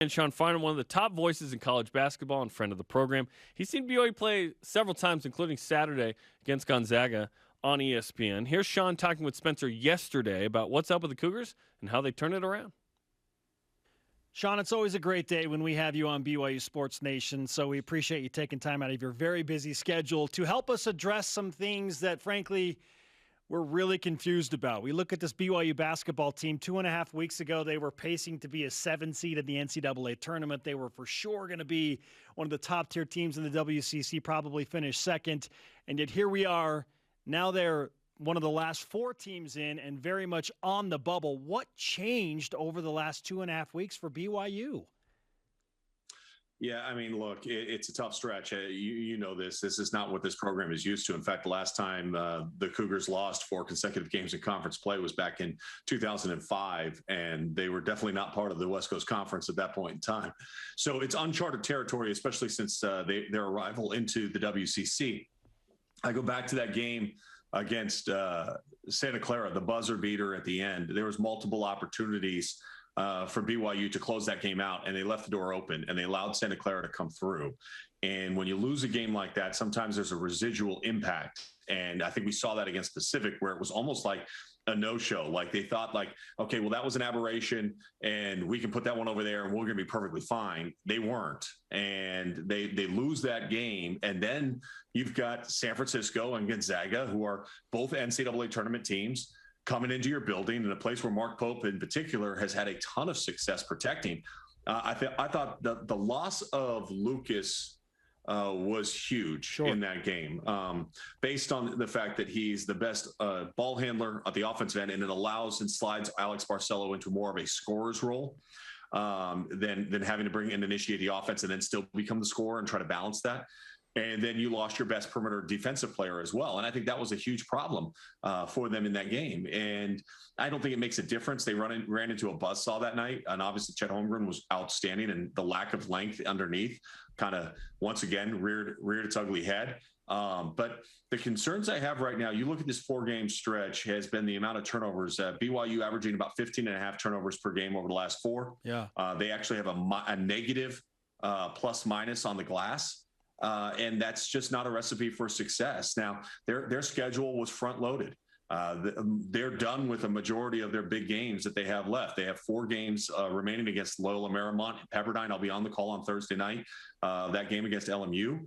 And Sean Farnham, one of the top voices in college basketball and friend of the program. He's seen BYU play several times, including Saturday against Gonzaga on ESPN. Here's Sean talking with Spencer yesterday about what's up with the Cougars and how they turn it around. Sean, it's always a great day when we have you on BYU Sports Nation, so we appreciate you taking time out of your very busy schedule to help us address some things that, frankly, we're really confused about. We look at this BYU basketball team. 2.5 weeks ago, they were pacing to be a 7 seed in the NCAA tournament. They were for sure going to be one of the top-tier teams in the WCC, probably finish second. And yet here we are. Now they're one of the last 4 teams in and very much on the bubble. What changed over the last 2.5 weeks for BYU? Yeah, I mean, look, it's a tough stretch. You know this. This is not what this program is used to. In fact, the last time the Cougars lost 4 consecutive games in conference play was back in 2005, and they were definitely not part of the West Coast Conference at that point in time. So it's uncharted territory, especially since their arrival into the WCC. I go back to that game against Santa Clara, the buzzer beater at the end. There was multiple opportunities for BYU to close that game out, and they left the door open and they allowed Santa Clara to come through. And when you lose a game like that, sometimes there's a residual impact. And I think we saw that against Pacific, where it was almost like a no-show. Like they thought like, okay, well, that was an aberration and we can put that one over there and we're going to be perfectly fine. They weren't. And they lose that game. And then you've got San Francisco and Gonzaga, who are both NCAA tournament teams, coming into your building in a place where Mark Pope in particular has had a ton of success protecting. I thought the loss of Lucas was huge in that game, based on the fact that he's the best ball handler at the offensive end, and it allows and slides Alex Barcelo into more of a scorer's role than having to bring in and initiate the offense and then still become the scorer and try to balance that. And then you lost your best perimeter defensive player as well. And I think that was a huge problem for them in that game. And I don't think it makes a difference. They ran into a buzzsaw that night. And obviously Chet Holmgren was outstanding, and the lack of length underneath kind of once again reared its ugly head. But the concerns I have right now, you look at this 4-game stretch, has been the amount of turnovers. BYU averaging about 15.5 turnovers per game over the last 4. Yeah. They actually have a negative plus minus on the glass. And that's just not a recipe for success. Now, their schedule was front loaded. They're done with a majority of their big games that they have left. They have 4 games remaining against Loyola Marymount and Pepperdine. I'll be on the call on Thursday night. That game against LMU.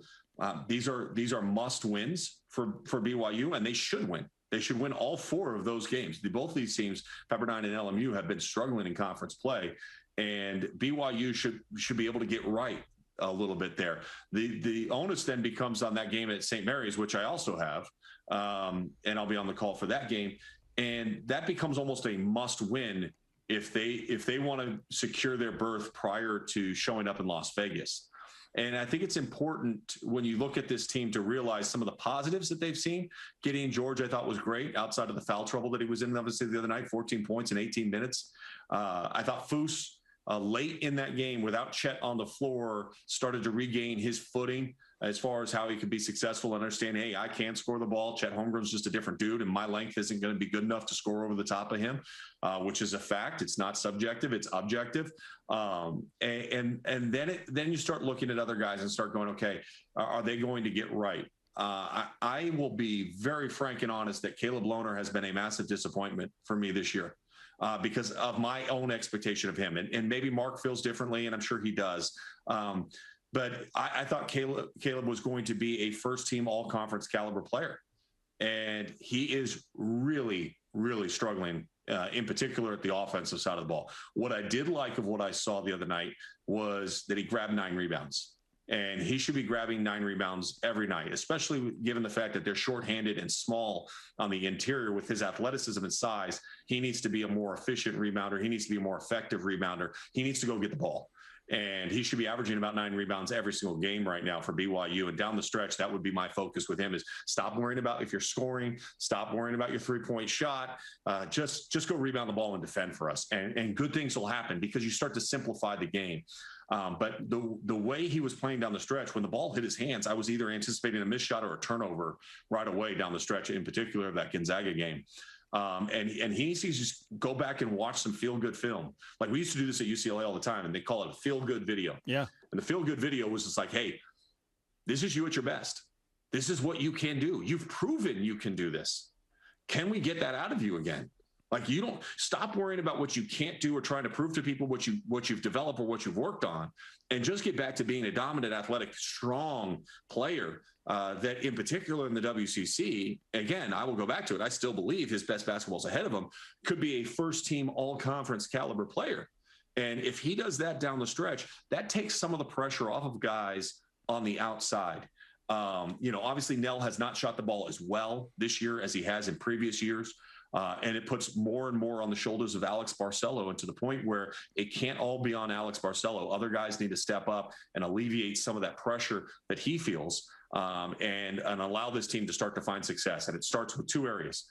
These are must wins for BYU, and they should win. They should win all 4 of those games. Both these teams, Pepperdine and LMU, have been struggling in conference play, and BYU should be able to get right a little bit there. The onus then becomes on that game at St. Mary's, which I also have, and I'll be on the call for that game. And that becomes almost a must win if they want to secure their berth prior to showing up in Las Vegas. And I think it's important when you look at this team to realize some of the positives that they've seen. Gideon George, I thought, was great outside of the foul trouble that he was in, obviously, the other night, 14 points in 18 minutes. I thought Foose, late in that game, without Chet on the floor, started to regain his footing as far as how he could be successful and understand, hey, I can't score the ball. Chet Holmgren's just a different dude, and my length isn't going to be good enough to score over the top of him, which is a fact. It's not subjective, it's objective. And then you start looking at other guys and start going, okay, are they going to get right? I will be very frank and honest that Caleb Lohner has been a massive disappointment for me this year. Because of my own expectation of him. And maybe Mark feels differently, and I'm sure he does. But I thought Caleb was going to be a first-team all-conference caliber player. And he is really, really struggling, in particular at the offensive side of the ball. What I did like of what I saw the other night was that he grabbed 9 rebounds. And he should be grabbing 9 rebounds every night, especially given the fact that they're shorthanded and small on the interior. With his athleticism and size, he needs to be a more efficient rebounder. He needs to be a more effective rebounder. He needs to go get the ball. And he should be averaging about 9 rebounds every single game right now for BYU. And down the stretch, that would be my focus with him, is stop worrying about if you're scoring, stop worrying about your 3-point shot. Just go rebound the ball and defend for us. And good things will happen because you start to simplify the game. But the way he was playing down the stretch, when the ball hit his hands, I was either anticipating a missed shot or a turnover right away down the stretch, in particular of that Gonzaga game. And he needs to just go back and watch some feel-good film. Like we used to do this at UCLA all the time, and they call it a feel-good video. Yeah. And the feel-good video was just like, hey, this is you at your best. This is what you can do. You've proven you can do this. Can we get that out of you again? Like, you don't stop worrying about what you can't do or trying to prove to people what you've developed or what you've worked on, and just get back to being a dominant, athletic, strong player. That in particular in the WCC, again, I will go back to it. I still believe his best basketball is ahead of him, could be a first team all conference caliber player. And if he does that down the stretch, that takes some of the pressure off of guys on the outside. Obviously Nell has not shot the ball as well this year as he has in previous years. And it puts more and more on the shoulders of Alex Barcelo, and to the point where it can't all be on Alex Barcelo. Other guys need to step up and alleviate some of that pressure that he feels, and allow this team to start to find success. And it starts with two areas: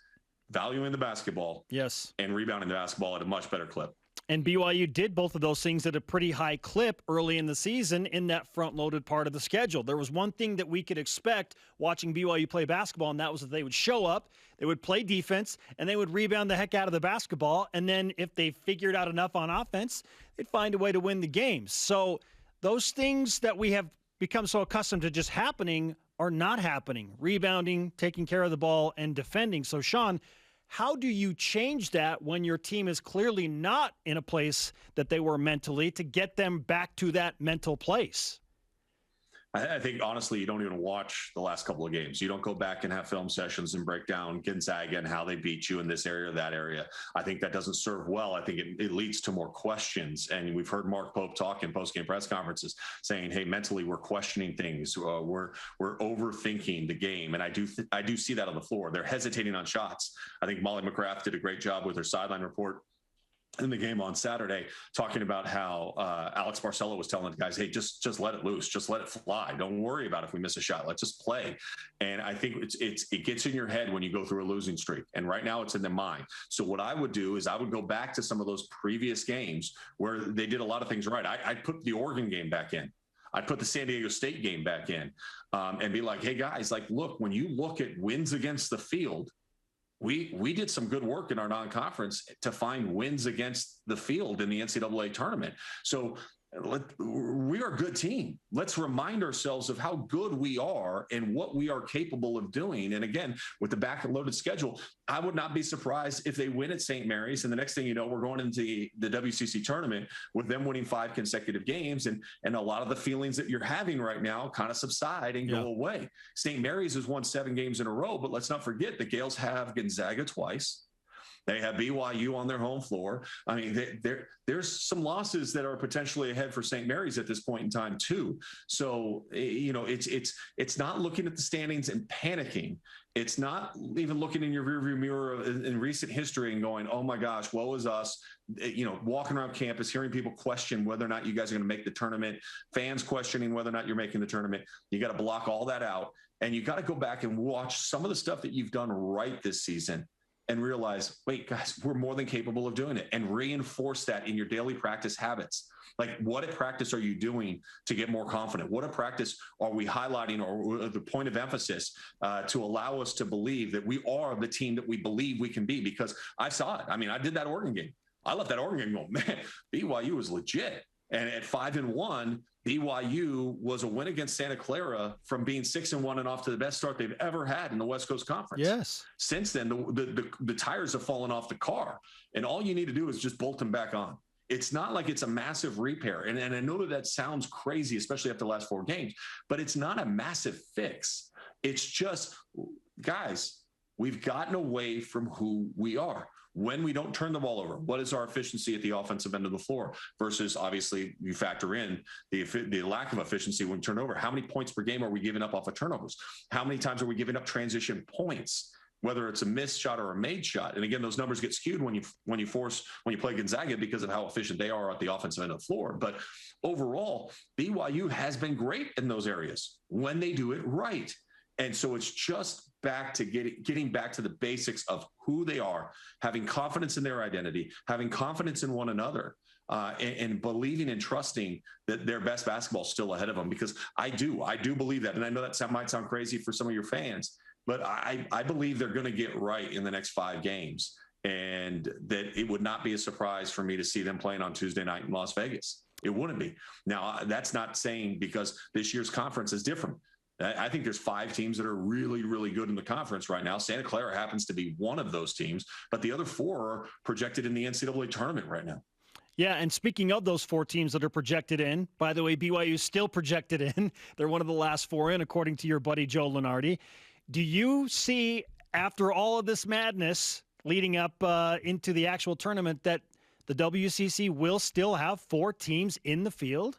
valuing the basketball, yes, and rebounding the basketball at a much better clip. And BYU did both of those things at a pretty high clip early in the season in that front-loaded part of the schedule. There was one thing that we could expect watching BYU play basketball, and that was that they would show up, they would play defense, and they would rebound the heck out of the basketball. And then if they figured out enough on offense, they'd find a way to win the games. So those things that we have become so accustomed to just happening are not happening. Rebounding, taking care of the ball, and defending. So, Sean, how do you change that when your team is clearly not in a place that they were mentally, to get them back to that mental place? I think, honestly, you don't even watch the last couple of games. You don't go back and have film sessions and break down Gonzaga and how they beat you in this area or that area. I think that doesn't serve well. I think it leads to more questions. And we've heard Mark Pope talk in post-game press conferences saying, hey, mentally, we're questioning things. We're overthinking the game. And I do see that on the floor. They're hesitating on shots. I think Molly McGrath did a great job with her sideline report in the game on Saturday, talking about how Alex Barcelo was telling the guys, hey, just let it loose. Just let it fly. Don't worry about if we miss a shot. Let's just play. And I think it gets in your head when you go through a losing streak. And right now it's in their mind. So what I would do is I would go back to some of those previous games where they did a lot of things right. I'd put the Oregon game back in. I'd put the San Diego State game back in, and be like, hey, guys, like, look, when you look at wins against the field, we did some good work in our non-conference to find wins against the field in the NCAA tournament. So we are a good team. Let's remind ourselves of how good we are and what we are capable of doing. And again, with the back-loaded schedule, I would not be surprised if they win at St. Mary's. And the next thing you know, we're going into the WCC tournament with them winning 5 consecutive games. And a lot of the feelings that you're having right now kind of subside and go away. St. Mary's has won 7 games in a row, but let's not forget the Gales have Gonzaga twice. They have BYU on their home floor. I mean, there's some losses that are potentially ahead for St. Mary's at this point in time too. So, it's not looking at the standings and panicking. It's not even looking in your rearview mirror in recent history and going, oh my gosh, woe is us. Walking around campus, hearing people question whether or not you guys are going to make the tournament, fans questioning whether or not you're making the tournament. You got to block all that out. And you got to go back and watch some of the stuff that you've done right this season and realize, wait, guys, we're more than capable of doing it, and reinforce that in your daily practice habits. Like, what at practice are you doing to get more confident? What at practice are we highlighting, or the point of emphasis to allow us to believe that we are the team that we believe we can be? Because I saw it. I mean, I did that Oregon game. I left that Oregon game going, man, BYU was legit. And at 5-1, BYU was a win against Santa Clara from being 6-1 and off to the best start they've ever had in the West Coast Conference. Yes. Since then, the tires have fallen off the car, and all you need to do is just bolt them back on. It's not like it's a massive repair. And I know that sounds crazy, especially after the last 4 games, but it's not a massive fix. It's just, guys, we've gotten away from who we are. When we don't turn the ball over, what is our efficiency at the offensive end of the floor versus, obviously, you factor in the lack of efficiency when turn over. How many points per game are we giving up off of turnovers? How many times are we giving up transition points, whether it's a missed shot or a made shot? And again, those numbers get skewed when you play Gonzaga because of how efficient they are at the offensive end of the floor. But overall, BYU has been great in those areas when they do it right. And so it's just back to getting back to the basics of who they are, having confidence in their identity, having confidence in one another, and believing and trusting that their best basketball is still ahead of them. Because I do believe that. And I know that might sound crazy for some of your fans. but I believe they're going to get right in the next 5 games, and that it would not be a surprise for me to see them playing on Tuesday night in Las Vegas. It wouldn't be. Now, that's not saying because this year's conference is different. I think there's 5 teams that are really, really good in the conference right now. Santa Clara happens to be one of those teams, but the other 4 are projected in the NCAA tournament right now. Yeah, and speaking of those 4 teams that are projected in, by the way, BYU is still projected in. They're one of the last 4 in, according to your buddy Joe Lunardi. Do you see, after all of this madness leading up into the actual tournament, that the WCC will still have 4 teams in the field?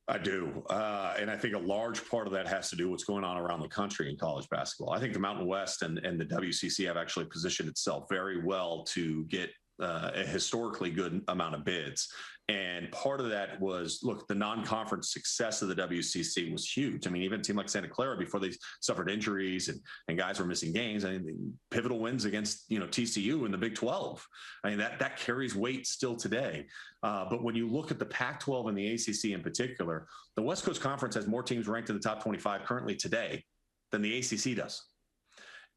I do. And I think a large part of that has to do with what's going on around the country in college basketball. I think the Mountain West and the WCC have actually positioned itself very well to get a historically good amount of bids. And part of that was, look, the non-conference success of the WCC was huge. I mean, even a team like Santa Clara, before they suffered injuries and guys were missing games, I mean, pivotal wins against, TCU in the Big 12. I mean, that carries weight still today. But when you look at the Pac-12 and the ACC in particular, the West Coast Conference has more teams ranked in the top 25 currently today than the ACC does.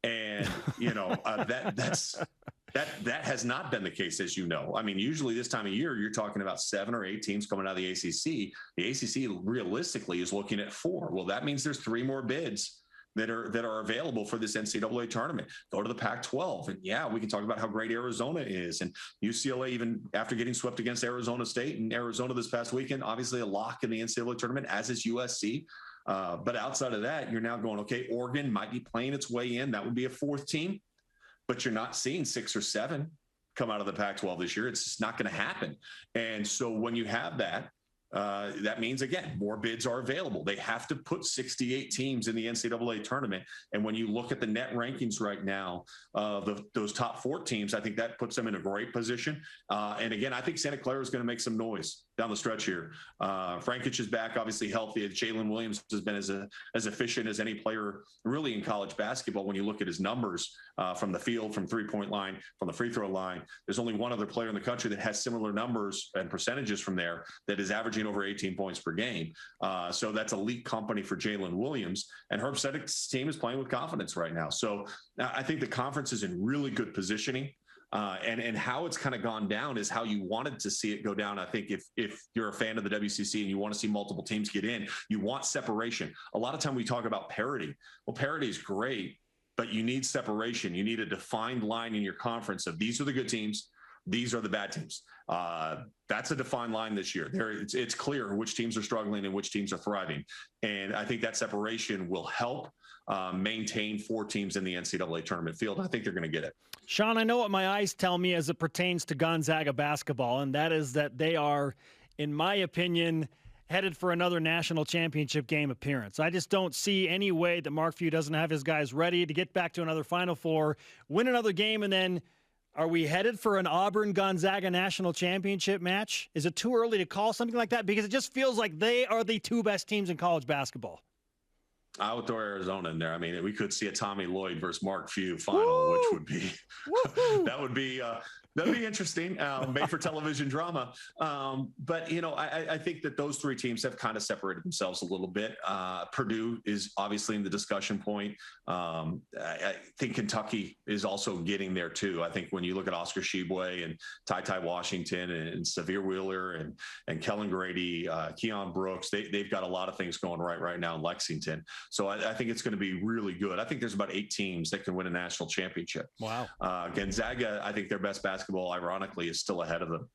And, that has not been the case, as you know. I mean, usually this time of year, you're talking about 7 or 8 teams coming out of the ACC. The ACC realistically is looking at 4. Well, that means there's 3 more bids that are available for this NCAA tournament. Go to the Pac-12. And yeah, we can talk about how great Arizona is. And UCLA, even after getting swept against Arizona State and Arizona this past weekend, obviously a lock in the NCAA tournament, as is USC. But outside of that, you're now going, okay, Oregon might be playing its way in. That would be a 4th team. But you're not seeing 6 or 7 come out of the Pac-12 this year. It's just not going to happen. And so when you have that, that means, again, more bids are available. They have to put 68 teams in the NCAA tournament. And when you look at the net rankings right now, those top 4 teams, I think that puts them in a great position. And again, I think Santa Clara is going to make some noise down the stretch here. Frankic is back, obviously healthy. Jalen Williams has been as efficient as any player really in college basketball. When you look at his numbers from the field, from 3-point line, from the free throw line, there's only one other player in the country that has similar numbers and percentages from there that is averaging over 18 points per game. So that's elite company for Jalen Williams. And Herb Seddick's team is playing with confidence right now. So I think the conference is in really good positioning. And how it's kind of gone down is how you wanted to see it go down. I think if you're a fan of the WCC and you want to see multiple teams get in, you want separation. A lot of time we talk about parity. Well, parity is great, but you need separation. You need a defined line in your conference of these are the good teams, these are the bad teams. That's a defined line this year. It's clear which teams are struggling and which teams are thriving. And I think that separation will help maintain 4 teams in the NCAA tournament field. I think they're going to get it. Sean, I know what my eyes tell me as it pertains to Gonzaga basketball, and that is that they are, in my opinion, headed for another national championship game appearance. I just don't see any way that Mark Few doesn't have his guys ready to get back to another Final Four, win another game, and then are we headed for an Auburn-Gonzaga national championship match? Is it too early to call something like that? Because it just feels like they are the 2 best teams in college basketball. I would throw Arizona in there. I mean, we could see a Tommy Lloyd versus Mark Few final, Woo! Which would be that'd be interesting, made for television drama. But I think that those 3 teams have kind of separated themselves a little bit. Purdue is obviously in the discussion point. I think Kentucky is also getting there too. I think when you look at Oscar Tshiebwe and Ty Washington and Severe Wheeler and Kellen Grady, Keon Brooks, they've got a lot of things going right now in Lexington. So I think it's going to be really good. I think there's about 8 teams that can win a national championship. Wow. Gonzaga, I think their best basketball, ironically, is still ahead of them.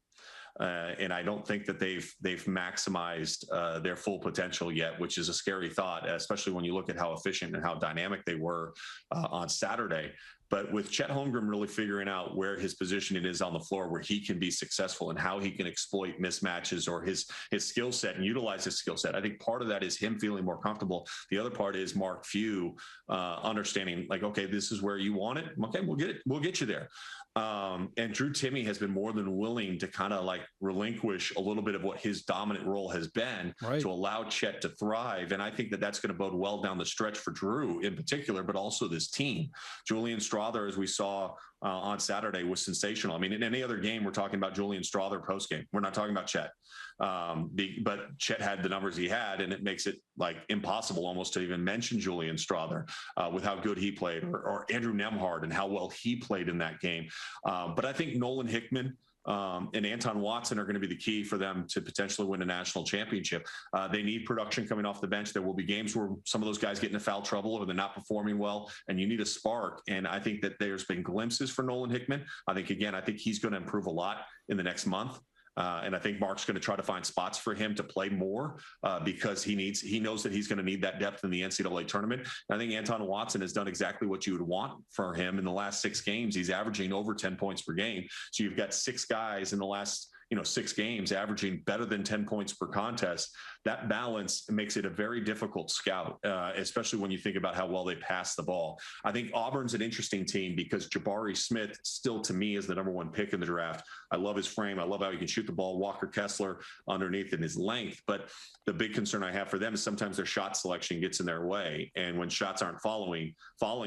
And I don't think that they've maximized their full potential yet, which is a scary thought, especially when you look at how efficient and how dynamic they were on Saturday. But with Chet Holmgren really figuring out where his positioning is on the floor, where he can be successful and how he can exploit mismatches or his skill set and utilize his skill set, I think part of that is him feeling more comfortable. The other part is Mark Few understanding, like, okay, this is where you want it. Okay, we'll get it. We'll get you there. And Drew Timme has been more than willing to kind of like relinquish a little bit of what his dominant role has been to allow Chet to thrive. And I think that that's going to bode well down the stretch for Drew in particular, but also this team. Julian Strawther Strother, as we saw on Saturday, was sensational. I mean, in any other game, we're talking about Julian Strother post-game. We're not talking about Chet. But Chet had the numbers he had, and it makes it like impossible almost to even mention Julian Strother with how good he played, or Andrew Nemhard and how well he played in that game. But I think Nolan Hickman and Anton Watson are going to be the key for them to potentially win a national championship. They need production coming off the bench. There will be games where some of those guys get into foul trouble or they're not performing well, and you need a spark. And I think that there's been glimpses for Nolan Hickman. I think he's going to improve a lot in the next month. And I think Mark's going to try to find spots for him to play more because he knows that he's going to need that depth in the NCAA tournament. And I think Anton Watson has done exactly what you would want for him in the last 6 games. He's averaging over 10 points per game. So you've got 6 guys in the last 6 games averaging better than 10 points per contest. That balance makes it a very difficult scout, especially when you think about how well they pass the ball. I think Auburn's an interesting team because Jabari Smith still, to me, is the number 1 pick in the draft. I love his frame. I love how he can shoot the ball. Walker Kessler underneath in his length. But the big concern I have for them is sometimes their shot selection gets in their way. And when shots aren't falling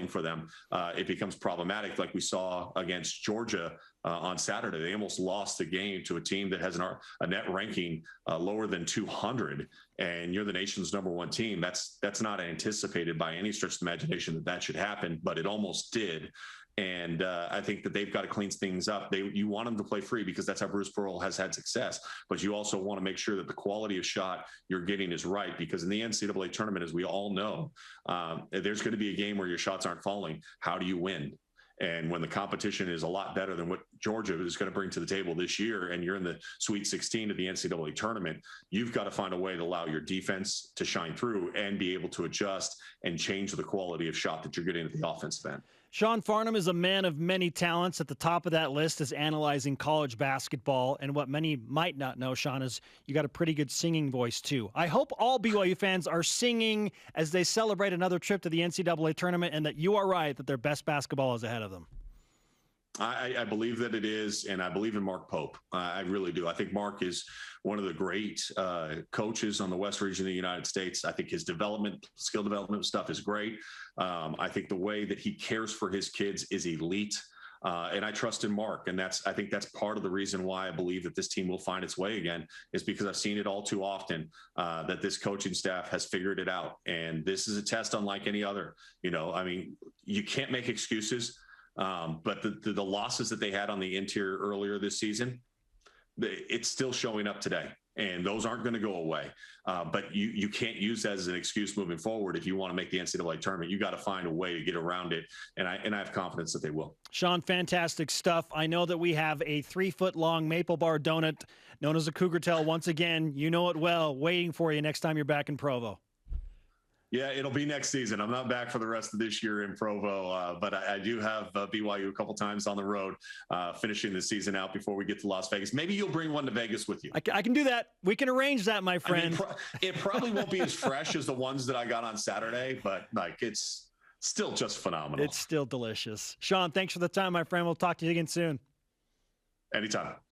for them, it becomes problematic, like we saw against Georgia on Saturday. They almost lost the game to a team that has a net ranking lower than 200, and you're the nation's number 1 team. That's not anticipated by any stretch of the imagination that should happen, but it almost did. And I think that they've got to clean things up. You want them to play free because that's how Bruce Pearl has had success. But you also want to make sure that the quality of shot you're getting is right, because in the NCAA tournament, as we all know, there's going to be a game where your shots aren't falling. How do you win? And when the competition is a lot better than what Georgia is going to bring to the table this year, and you're in the Sweet 16 of the NCAA tournament, you've got to find a way to allow your defense to shine through and be able to adjust and change the quality of shot that you're getting at the offensive end. Sean Farnham is a man of many talents. At the top of that list is analyzing college basketball. And what many might not know, Sean, is you got a pretty good singing voice, too. I hope all BYU fans are singing as they celebrate another trip to the NCAA tournament, and that you are right, that their best basketball is ahead of them. I believe that it is, and I believe in Mark Pope. I really do. I think Mark is one of the great coaches on the West region of the United States. I think his skill development stuff is great. I think the way that he cares for his kids is elite. And I trust in Mark. And I think that's part of the reason why I believe that this team will find its way again, is because I've seen it all too often, that this coaching staff has figured it out. And this is a test unlike any other. You can't make excuses. But the losses that they had on the interior earlier this season, it's still showing up today, and those aren't going to go away. But you can't use that as an excuse moving forward. If you want to make the NCAA tournament, you got to find a way to get around it. And I have confidence that they will. Sean, fantastic stuff. I know that we have a 3-foot-long maple bar donut known as a Cougar Tail. Once again, you know it well, waiting for you next time you're back in Provo. Yeah, it'll be next season. I'm not back for the rest of this year in Provo, but I do have BYU a couple times on the road, finishing the season out before we get to Las Vegas. Maybe you'll bring one to Vegas with you. I can do that. We can arrange that, my friend. It probably won't be as fresh as the ones that I got on Saturday, but it's still just phenomenal. It's still delicious. Sean, thanks for the time, my friend. We'll talk to you again soon. Anytime.